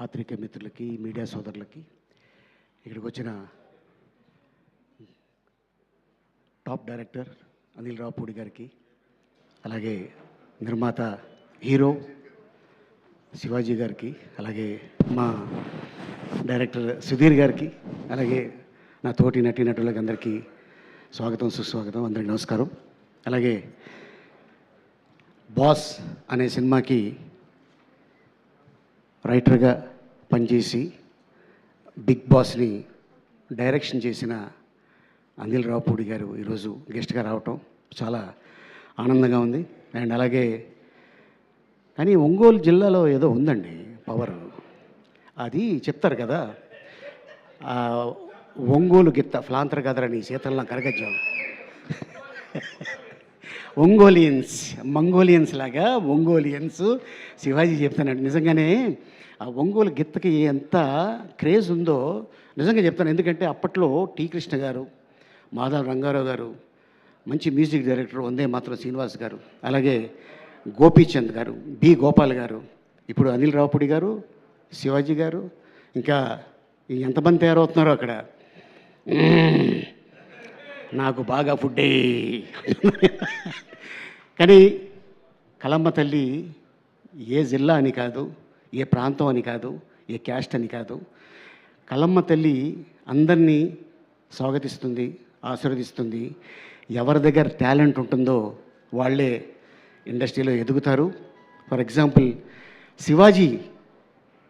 పాత్రికేయ మిత్రులకి, మీడియా సోదరులకి, ఇక్కడికి వచ్చిన టాప్ డైరెక్టర్ అనిల్ రావుపూడి గారికి, అలాగే నిర్మాత హీరో శివాజీ గారికి, అలాగే మా డైరెక్టర్ సుధీర్ గారికి, అలాగే నా తోటి నటీనటులకు అందరికీ స్వాగతం, సుస్వాగతం, అందరికీ నమస్కారం. అలాగే బాస్ అనే సినిమాకి రైటర్గా పనిచేసి బిగ్ బాస్ని డైరెక్షన్ చేసిన అనిల్ రావుపూడి గారు ఈరోజు గెస్ట్గా రావటం చాలా ఆనందంగా ఉంది. అండ్ అలాగే కానీ ఒంగోలు జిల్లాలో ఏదో ఉందండి పవర్, అది చెప్తారు కదా, ఒంగోలు గిత్త ఫ్లాంతర్ కదరని శీతల్లా కరగజ్జం, మంగోలియన్స్ లాగా ఒంగోలియన్స్ శివాజీ చెప్తానండి. నిజంగానే ఆ ఒంగోలు గిత్తకి ఎంత క్రేజ్ ఉందో నిజంగా చెప్తాను. ఎందుకంటే అప్పట్లో టి కృష్ణ గారు, మాధవ రంగారావు గారు, మంచి మ్యూజిక్ డైరెక్టర్ వందే మాత్రం శ్రీనివాస్ గారు, అలాగే గోపీచంద్ గారు, బి గోపాల్ గారు, ఇప్పుడు అనిల్ రావుపూడి గారు, శివాజీ గారు, ఇంకా ఎంతమంది తయారవుతున్నారో అక్కడ. నాకు బాగా ఫుడ్డే. కానీ కలమ్మ తల్లి ఏ జిల్లా అని కాదు, ఏ ప్రాంతం అని కాదు, ఏ క్యాస్ట్ అని కాదు, కలమ్మ తల్లి అందరినీ స్వాగతిస్తుంది, ఆశీర్వదిస్తుంది. ఎవరి దగ్గర టాలెంట్ ఉంటుందో వాళ్ళే ఇండస్ట్రీలో ఎదుగుతారు. ఫర్ ఎగ్జాంపుల్ శివాజీ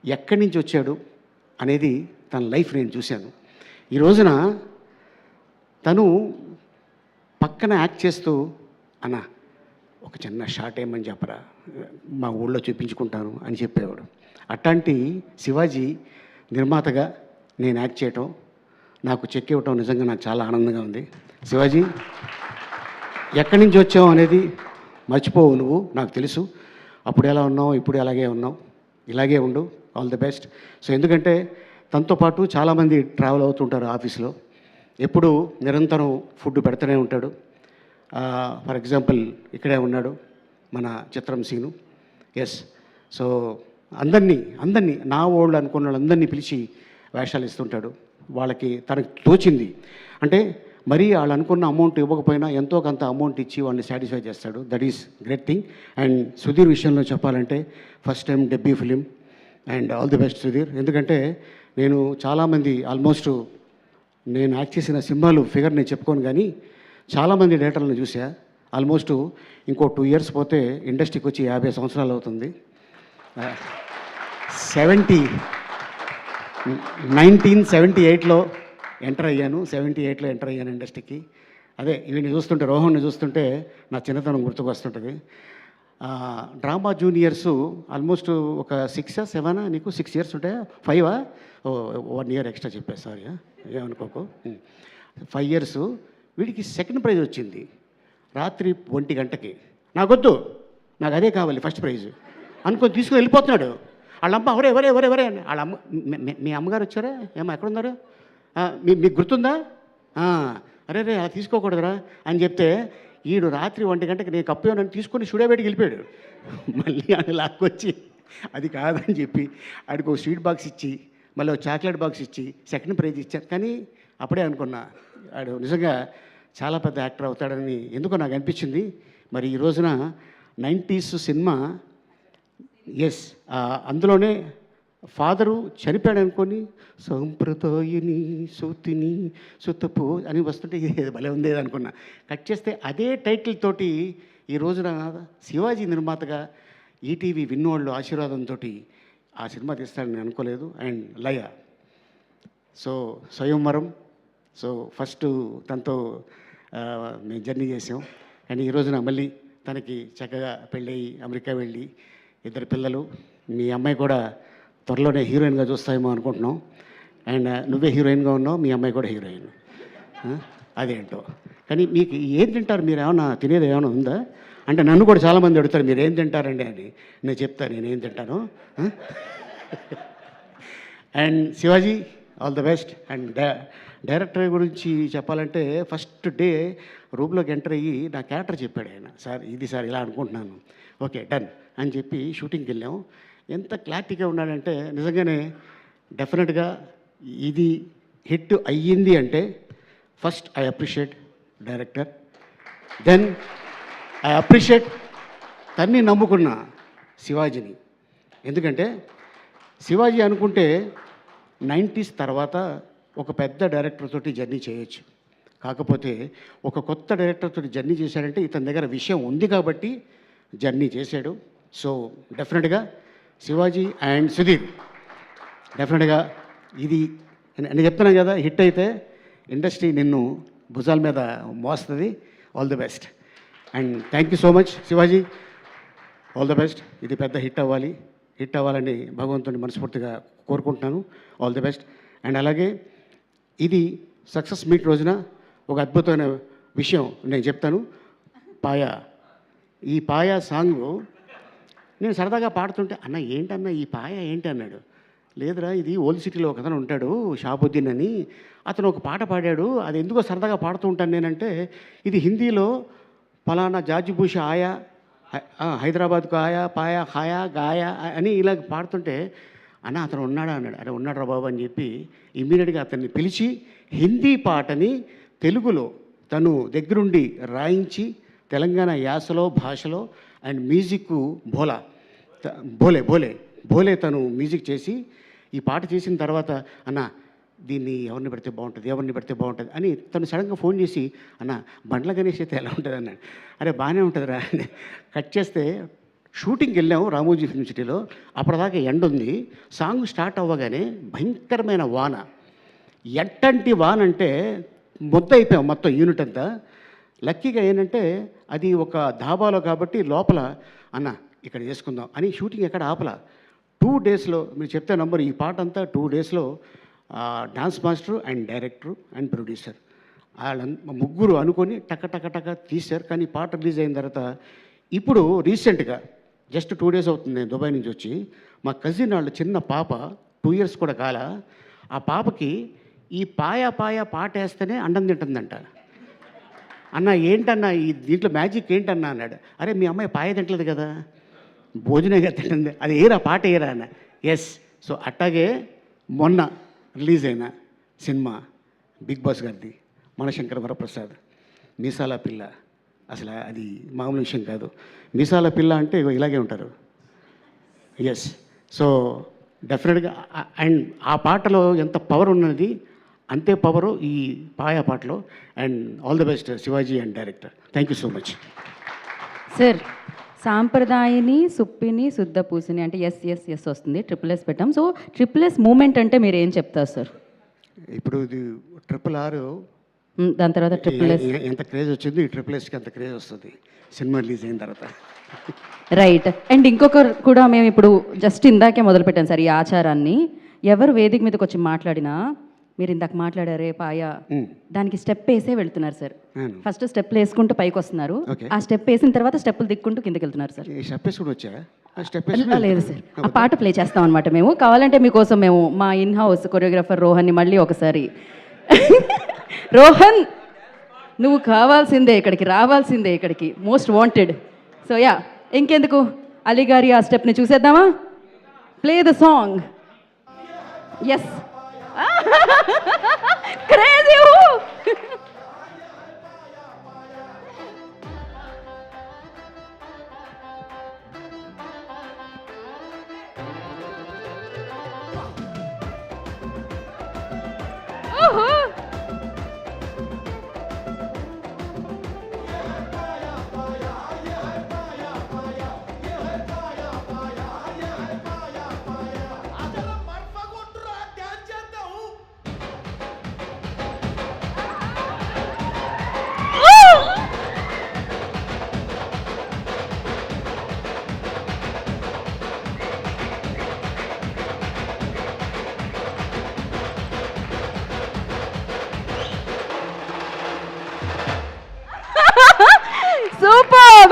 ఎక్కడి నుంచి వచ్చాడు అనేది తన లైఫ్ నేను చూశాను. ఈ రోజున తను పక్కన యాక్ట్ చేస్తూ, అన్న ఒక చిన్న షార్ట్ ఏమని చెప్పరా, మా ఊళ్ళో చూపించుకుంటాను అని చెప్పేవాడు. అట్లాంటి శివాజీ నిర్మాతగా నేను యాక్ట్ చేయటం, నాకు చెక్ ఇవ్వటం నిజంగా నాకు చాలా ఆనందంగా ఉంది. శివాజీ ఎక్కడి నుంచి వచ్చావు అనేది మర్చిపోవు నువ్వు, నాకు తెలుసు. అప్పుడు ఎలా ఉన్నావు, ఇప్పుడు అలాగే ఉన్నావు, ఇలాగే ఉండు, ఆల్ ది బెస్ట్. సో ఎందుకంటే తనతో పాటు చాలామంది ట్రావెల్ అవుతుంటారు ఆఫీస్లో, ఎప్పుడు నిరంతరం ఫుడ్ పెడుతూనే ఉంటాడు. ఫర్ ఎగ్జాంపుల్ ఇక్కడే ఉన్నాడు మన చిత్రం సీను. ఎస్, సో అందరినీ నా వాళ్ళు అనుకున్న వాళ్ళందరినీ పిలిచి వేషాలు ఇస్తుంటాడు. వాళ్ళకి తనకు తోచింది అంటే మరీ వాళ్ళు అనుకున్న అమౌంట్ ఇవ్వకపోయినా ఎంతో కొంత అమౌంట్ ఇచ్చి వాళ్ళని సాటిస్ఫై చేస్తాడు. That is great thing. And Sudheer విషయంలో చెప్పాలంటే first time debut film, and all the best Sudheer. ఎందుకంటే నేను చాలామంది ఆల్మోస్ట్ నేను యాక్ట్ చేసిన సినిమాలు ఫిగర్ నేను చెప్పుకోను, కానీ చాలామంది డైరెక్టర్లను చూసా. ఆల్మోస్ట్ ఇంకో 2 years పోతే ఇండస్ట్రీకి వచ్చి 50 సంవత్సరాలు అవుతుంది. 1978లో ఎంటర్ అయ్యాను. 78లో ఎంటర్ అయ్యాను ఇండస్ట్రీకి. అదే వీడిని చూస్తుంటే, రోహన్ని చూస్తుంటే నా చిన్నతనం గుర్తుకు వస్తుంటుంది. డ్రామా జూనియర్స్ ఆల్మోస్ట్ ఒక 6 7 నీకు 6 years ఉంటాయా, 5 1 year ఎక్స్ట్రా చెప్పా, సారీ ఏమనుకోకు. 5 years. వీడికి సెకండ్ ప్రైజ్ వచ్చింది రాత్రి 1 గంటకి. నాకొద్దు, నాకు అదే కావాలి ఫస్ట్ ప్రైజ్ అనుకొని తీసుకుని వెళ్ళిపోతున్నాడు. వాళ్ళ అమ్మ ఎవరే అని, వాళ్ళ అమ్మ మీ అమ్మగారు వచ్చారా, ఏమో ఎక్కడున్నారు, మీకు గుర్తుందా, అరే అలా తీసుకోకూడదురా అని చెప్తే ఈడు రాత్రి 1 గంటకి నేను కప్పు నన్ను తీసుకొని స్టూడియో బయటికి వెళ్ళిపోయాడు. మళ్ళీ అని లాక్కొచ్చి అది కాదని చెప్పి ఆడికి ఒక స్వీట్ బాక్స్ ఇచ్చి, మళ్ళీ ఒక చాక్లెట్ బాక్స్ ఇచ్చి సెకండ్ ప్రైజ్ ఇచ్చాను. కానీ అప్పుడే అనుకున్నా ఆడు నిజంగా చాలా పెద్ద యాక్టర్ అవుతాడని ఎందుకో నాకు అనిపించింది. మరి ఈ రోజున 90s సినిమా, ఎస్, అందులోనే ఫాదరు చనిపోయాడు అనుకొని సంప్రదాయని సూతిని సుతపో అని వస్తుంటే భలే ఉంది అనుకున్నా. కట్ చేస్తే అదే టైటిల్ తోటి ఈ రోజున శివాజీ నిర్మాతగా ఈటీవీ విన్నోళ్ళు ఆశీర్వాదంతో ఆ సినిమా తీస్తాడని అనుకోలేదు. అండ్ లయ, సో స్వయంవరం, సో ఫస్ట్ తనతో మేము జర్నీ చేసాం. అండ్ ఈ రోజున మళ్ళీ తనకి చక్కగా పెళ్ళయి అమెరికా వెళ్ళి 2 పిల్లలు, మీ అమ్మాయి కూడా త్వరలోనే హీరోయిన్గా చూస్తాయేమో అనుకుంటున్నాం. అండ్ నువ్వే హీరోయిన్గా ఉన్నావు, మీ అమ్మాయి కూడా హీరోయిన్, అదేంటో. కానీ మీకు ఏం తింటారు, మీరు ఏమైనా తినేది ఏమైనా ఉందా అంటే నన్ను కూడా చాలామంది అడుగుతారు మీరు ఏం తింటారండి అని. నేను చెప్తాను నేనేం తింటాను. And Shivaji all the best. And director గురించి చెప్పాలంటే ఫస్ట్ డే రూమ్లోకి ఎంటర్ అయ్యి నా క్యారెక్టర్ చెప్పాడు ఆయన. సార్ ఇది సార్ ఇలా అనుకుంటున్నాను, ఓకే డన్ అని చెప్పి షూటింగ్కి వెళ్ళాము. ఎంత క్లారిటీగా ఉన్నాడంటే నిజంగానే డెఫినెట్గా ఇది హిట్ అయ్యింది అంటే first I appreciate director, then I appreciate తన్ని నమ్ముకున్న శివాజీని. ఎందుకంటే శివాజీ అనుకుంటే 90s తర్వాత ఒక పెద్ద డైరెక్టర్ తోటి జర్నీ చేయొచ్చు, కాకపోతే ఒక కొత్త డైరెక్టర్ తోటి జర్నీ చేశాడంటే ఇతని దగ్గర విషయం ఉంది కాబట్టి జర్నీ చేశాడు. సో డెఫినెట్గా శివాజీ అండ్ సుధీర్ డెఫినెట్గా ఇది నేను చెప్తున్నాను కదా, హిట్ అయితే ఇండస్ట్రీ నిన్ను భుజాల మీద మోస్తుంది. All the best and thank you so much Shivaji, all the best. ఇది పెద్ద హిట్ అవ్వాలని భగవంతుని మనస్ఫూర్తిగా కోరుకుంటున్నాను. All the best. అండ్ అలాగే ఇది సక్సెస్ మీట్ రోజున ఒక అద్భుతమైన విషయం నేను చెప్తాను. ఈ పాయ సాంగ్ నేను సరదాగా పాడుతుంటే అన్న ఏంటన్నా ఈ పాయ ఏంటి అన్నాడు. లేదురా ఇది ఓల్డ్ సిటీలో ఒక అతను ఉంటాడు షాబుద్దీన్ అని, అతను ఒక పాట పాడాడు, అది ఎందుకో సరదాగా పాడుతూ ఉంటాను నేనంటే ఇది హిందీలో ఫలానా జాజిబూష ఆయా హైదరాబాద్కు ఆయా పాయా హాయా గాయా అని ఇలా పాడుతుంటే అన్న అతను ఉన్నాడా అన్నాడు. అరే ఉన్నాడు రా బాబు అని చెప్పి ఇమ్మీడియట్గా అతన్ని పిలిచి హిందీ పాటని తెలుగులో తను దగ్గరుండి రాయించి తెలంగాణ యాసలో భాషలో అండ్ మ్యూజిక్ భోలే తను మ్యూజిక్ చేసి ఈ పాట చేసిన తర్వాత అన్న దీన్ని ఎవరిని పెడితే బాగుంటుంది అని తను సడన్గా ఫోన్ చేసి అన్న బండ్ల గణేష్ అయితే ఎలా ఉంటుంది అన్నాడు. అరే బాగానే ఉంటుందిరా అని కట్ చేస్తే షూటింగ్కి వెళ్ళాము రామోజీ ఫిల్మ్ సిటీలో. అప్పటిదాకా ఎండ ఉంది. సాంగ్ స్టార్ట్ అవ్వగానే భయంకరమైన వాన. ఎట్టంటి వాన అంటే మొత్తం అయిపోయాం మొత్తం యూనిట్ అంతా. లక్కీగా ఏంటంటే అది ఒక ధాబాలో కాబట్టి లోపల అన్న ఇక్కడ చేసుకుందాం అని షూటింగ్ ఎక్కడ ఆపలా. 2 daysలో మీరు చెప్తే నంబర్ ఈ పాట అంతా 2 daysలో dance master and director and producer వాళ్ళ ముగ్గురు అనుకొని టక తీశారు. కానీ పాట రిలీజ్ అయిన తర్వాత ఇప్పుడు రీసెంట్గా జస్ట్ 2 days అవుతుంది నేను దుబాయ్ నుంచి వచ్చి, మా కజిన్ వాళ్ళ చిన్న పాప 2 years కూడా కాల, ఆ పాపకి ఈ పాయ పాట వేస్తేనే అండం తింటుందంట. అన్న ఏంటన్నా ఈ దీంట్లో మ్యాజిక్ ఏంటన్నా అన్నాడు. అరే మీ అమ్మాయి పాయ తింటలేదు కదా, భోజనంగా తింటుంది, అది ఏరా పాట ఏరా అన్న. ఎస్. సో అట్టాగే మొన్న రిలీజ్ అయిన సినిమా బిగ్ బాస్ గారిది మనశంకర వరప్రసాద్ మీసాల పిల్ల, అసలు అది మామూలు విషయం కాదు. మీసాల పిల్ల అంటే ఇలాగే ఉంటారు. ఎస్. సో డెఫినెట్గా అండ్ ఆ పాటలో ఎంత పవర్ ఉన్నది అంతే పవరు ఈ పాయ పాటలో. And all the best Shivaji and director. Thank you so much sir. సాంప్రదాయని సుప్పిని శుద్ధ పూసిని అంటే ఎస్ వస్తుంది, ట్రిపుల్ S పెట్టాం. సో ట్రిపుల్ S మూమెంట్ అంటే మీరు ఏం చెప్తారు సార్? ఇప్పుడు ఇది RRR దాని తర్వాత ట్రిపుల్ S ఎంత క్రేజ్ వచ్చింది, ఈ SSSకి అంత క్రేజ్ వస్తుంది సినిమా రిలీజ్ అయిన తర్వాత. రైట్. అండ్ ఇంకొకరు కూడా మేము ఇప్పుడు జస్ట్ ఇందాకే మొదలుపెట్టాం సార్ ఈ ఆచారాన్ని. ఎవరు వేదిక మీదకి వచ్చి మాట్లాడినా మీరు ఇందాక మాట్లాడారే పాయ, దానికి స్టెప్ వేసే వెళ్తున్నారు సార్. ఫస్ట్ స్టెప్లు వేసుకుంటూ పైకి వస్తున్నారు, ఆ స్టెప్ వేసిన తర్వాత స్టెప్పులు దిక్కుంటూ కిందకి వెళ్తున్నారు సార్. లేదు సార్, ఆ పాట ప్లే చేస్తాం అనమాట మేము. కావాలంటే మీకోసం మేము మా ఇన్ హౌస్ కొరియోగ్రాఫర్ రోహన్ని మళ్ళీ ఒకసారి రోహన్ నువ్వు కావాల్సిందే ఇక్కడికి, రావాల్సిందే ఇక్కడికి, మోస్ట్ వాంటెడ్. సో యా ఇంకెందుకు అలీ గారి ఆ స్టెప్ని చూసేద్దామా? Play the song. Yes. Crazy who? Super.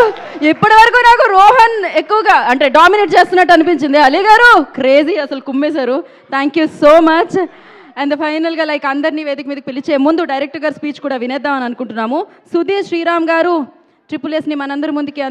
ఇప్పటి వరకు నాకు రోహన్ ఎక్కువగా అంటే డామినేట్ చేస్తున్నట్టు అనిపించింది. అలీ గారు క్రేజీ, అసలు కుమ్మేశారు. Thank you so much. And ఫైనల్గా లైక్ అందరినీ వేదిక మీదకి పిలిచే ముందు డైరెక్టర్ గారు స్పీచ్ కూడా వినేద్దామని అనుకుంటున్నాము. సుధీర్ శ్రీరామ్ గారు SSSని మనందరి ముందుకి